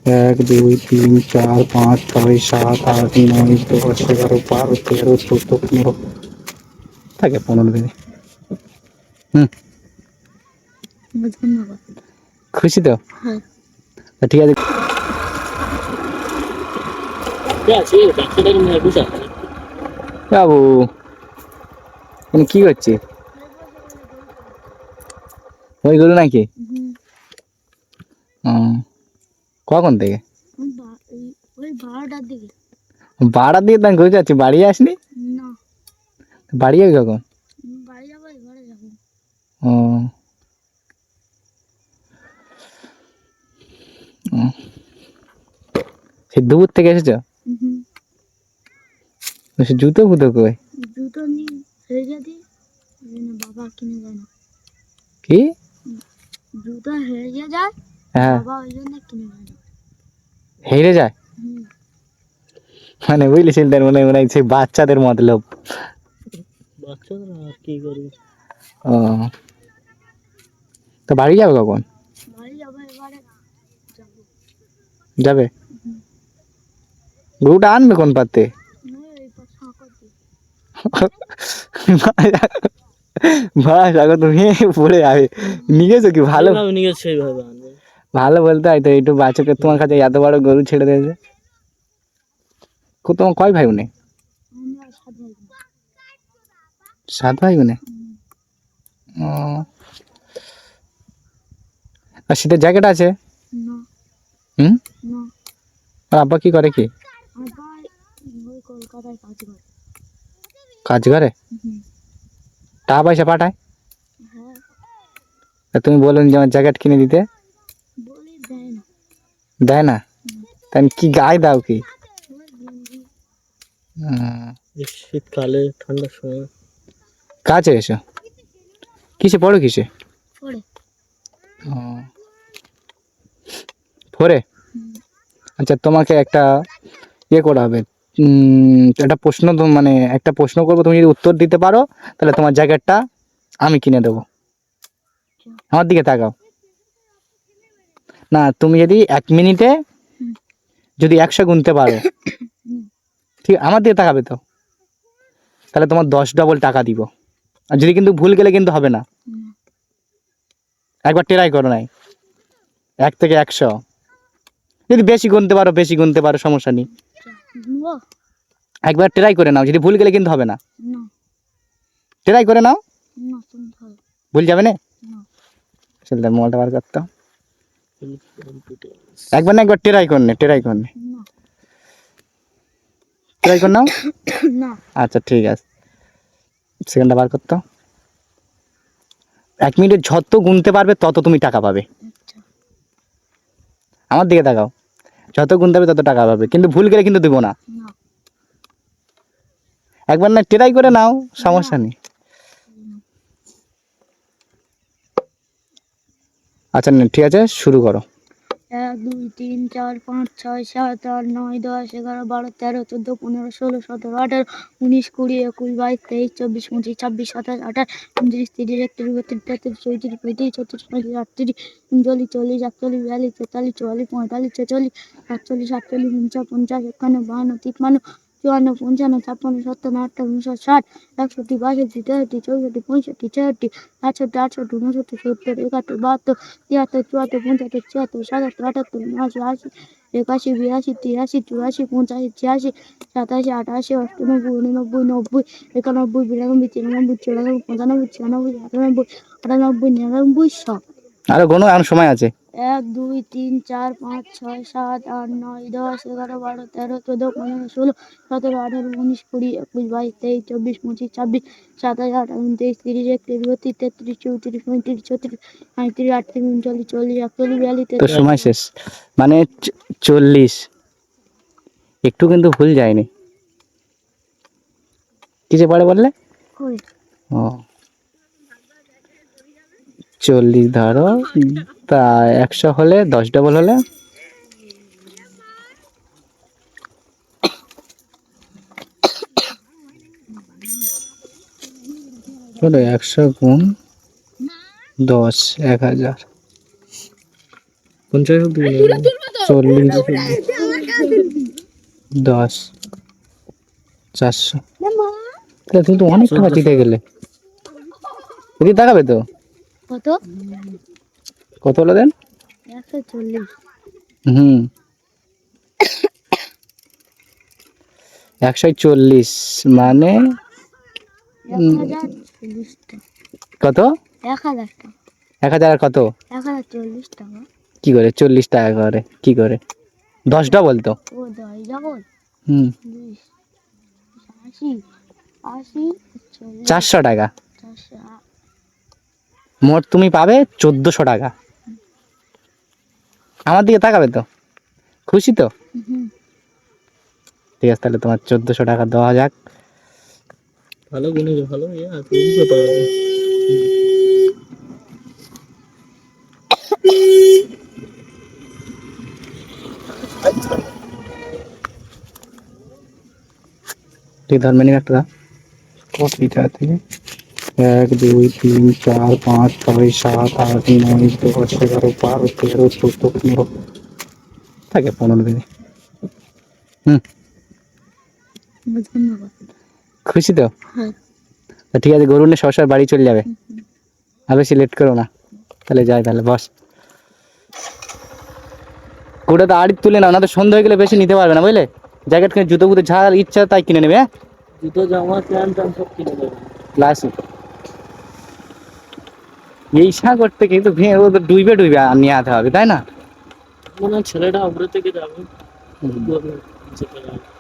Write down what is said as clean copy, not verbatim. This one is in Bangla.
1 2 3 4 5 6 7 8 9 10 11 12 13 14 15 থাকে 15 দিনে। ধন্যবাদ। খুশি তো? হ্যাঁ। ঠিক আছে। বাবু কি করছে? ওই গরু নাকি? কখন থেকে? ওই 12টার দিকে। 12টার দিকে তাই গরু যাচ্ছে, বাড়ি আসনি? না। বাড়ি যাবি কখন? বাড়ি যাবো, ঘরে যাবো। ও সে দুপুর থেকে এসেছো? জুতো ফুতো কই? জুতো নিয়ে হেরে দিই, বাবা কিনে দেয় না। কি জুতো হেরে যায়? হ্যাঁ, বাবা ওই জন্য কিনে দেয় না। হেরে যায় মানে বুঝলি চিন্তার মনে মনে হয় সেই বাচ্চাদের মতলব। বাচ্চাদের আর কি করবি? ও তো বাড়ি যাবে কখন? বাড়ি যাবো এবারে, যাবো। যাবে? গরুটা আনবে কোন পাতে? এই পাশ ফাঁকা দিয়ে। বাস আগো তুমি পড়ে যাবে। নিয়েছো কি ভালো? নিয়ে সেইভাবে আনবে। ভালো বলতে হয় তো, একটু বাচ্চাকে তোমার কাছে এত বড় গরু ছেড়ে দিয়েছে। তোমার কয় ভাই বোনে? আমরা 7 ভাই বোন। 7 ভাই বোনে? ও আর শীতের জ্যাকেট আছে? না। হুম, না। আর আব্বা কি করে? কি আব্বা ওই কলকাতায় কাজ করে। কাজ করে? টাকা পয়সা পাঠায়? হ্যাঁ। তা তুমি বলুন যে আমার জ্যাকেট কিনে দিতে। বলি দেয় না। দেয় না? তাই কি গায়ে দাও কি? শীতকালে ঠান্ডার সময় কাছে এসো। কিসে পড়ো? কিসে পড়ে? পড়ে? আচ্ছা তোমাকে একটা করা হবে। একটা প্রশ্ন মানে একটা প্রশ্ন করবো, তুমি যদি উত্তর দিতে পারো তাহলে তোমার জ্যাকেটটা আমি কিনে দেবো। আমার দিকে তাকাও। না, তুমি যদি 1 মিনিটে যদি 100 গুনতে পারো, ঠিক আমার দিকে তাকাবে তো, তাহলে তোমার 10 ডবল টাকা দিব। আর যদি কিন্তু ভুল গেলে কিন্তু হবে না। একবার ট্রাই করো নাই, 1 থেকে 100 যদি বেশি গুনতে পারো সমস্যা নেই। একবার ট্রাই করে নাও, যদি ভুল গেলে কিন্তু হবে না। ট্রাই করে নাও, ভুল যাবে না। চলতে মোবাইলটা বার করতে একবার না, একবার ট্রাই করনে ট্রাই কর নাও। আচ্ছা ঠিক আছে, সেকেন্ডটা বার করতে। 1 মিনিটে যত গুনতে পারবে তত তুমি টাকা পাবে। আমার দিকে তাকাও, যত গুনতে পারবে তত টাকা পাবে, কিন্তু ভুল গেলে কিন্তু দেবো না। একবার না ট্রাই করে নাও, সমস্যা নেই। আচ্ছা ঠিক আছে, শুরু করো। 1 2 3 4 5 6 7 8 9 10 11 12 13 14 15 16 17 18 19 20 21 22 23 24 25 26 27 28 29 30 31 32 33 34 35 36 37 38 39 40 41 42 43 44 45 46 47 48 49 50 51 52 53 54 55 56 57 58 59 60 61 62 63 64 65 66 67 68 69 70 71 72 73 74 75 76 77 78 79 80 81 82 83 84 85 86 87 88 89 90 91 92 93 94 95 96 97 98 99 আরো গোনো, এখন সময় আছে। 1 2 3 4 5 6 7 8 9 10 11 12 13 14 15 16 17 18 19 20 21 22 23 24 25 26 27 28 29 30 31 32 33 34 35 36 37 38 39 40 41 42 তো সময় শেষ, মানে 40। একটু কিন্তু ভুল যায়নি। কিসে পড়ে বললে? ও 40 ধরো, তা 100 হলে 10 ডবল হলে 100 গুণ 10 1000 50 40 10 400। তাহলে তুমি তো অনেক টাকা জিতে গেলে। এদিকে তাকাবে তো, কত? কত হলো দেন? 140। হুম, 140 মানে 1040 টাকা। কত? 1000 টাকা। 1000 আর কত? 1040 টাকা। কি করে 40 টাকা করে? কি করে? 10 ডবল তো। ও 10 ডবল। হুম, 20, 80, 80, 40, 400 টাকা 400। মোট তুমি পাবে 1400 টাকা। আমার দিকে তাকাবে তো, খুশি তো? হুম। ঠিক আছে, তাহলে তোমার 1400 টাকা দেওয়া যাক। ভালো গুনেছো, ভালো তুমি কত পাবে? ঠিক ধর মেনি একটা কপিটা থেকে 1 2 3 4 5 6 7 8 9 10 11 12 13 14 15 থাকে 15 দিনে। ধন্যবাদ। খুশি তো? হ্যাঁ। তা ঠিক আছে, গরু নিয়ে সবার বাড়ি চলে যাবে, আর বেশি লেট করো না। তাহলে যাই, তাহলে বস। গোটা তো আড়ি তুলে নাও, না তো সন্ধ্যা হয়ে গেলে বেশি নিতে পারবে না, বুঝলে? জ্যাকেট কিনে জুতো বুতো যা ইচ্ছা তাই কিনে নেবে। হ্যাঁ, জুতো জামা প্যান্ট ট্যান্ট সব কিনে দেবে। লাসি এই সাগরতে কিন্তু ভেঙে ও তো ডুইবে ডুইবে নিয়ে আনতে হবে, তাই না? মনে হয় ছেলেটা উপরে থেকে যাবে। হুম। যেতে হবে।